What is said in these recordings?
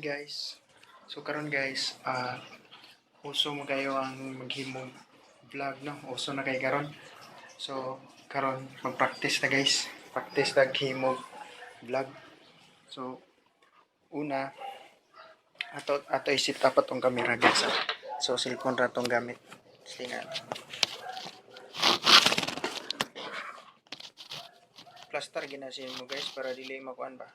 guys. So karon guys, uso mo kayo ang maghimong vlog no. Uso na kay karon. So karon mag-practice na guys. Practice na himog vlog. So una ato isip tapat tong camera guys. So cellphone ra tong gamit. Singa. Plaster ginasin mo guys para dili makuan ba.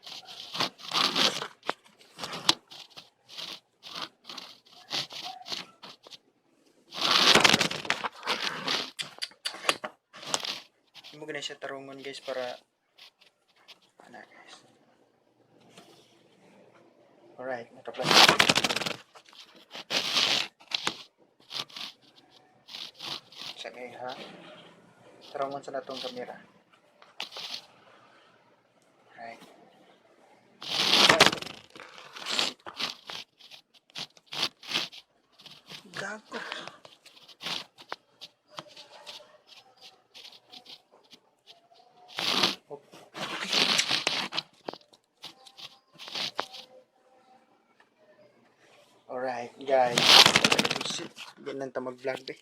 Mo gina siya tarungon guys para ana guys. Alright, naka-plaster. Sagay ha. Tarungon sa natong kamera. Right. Gago. Alright guys. Ganun ta mag-vlog eh.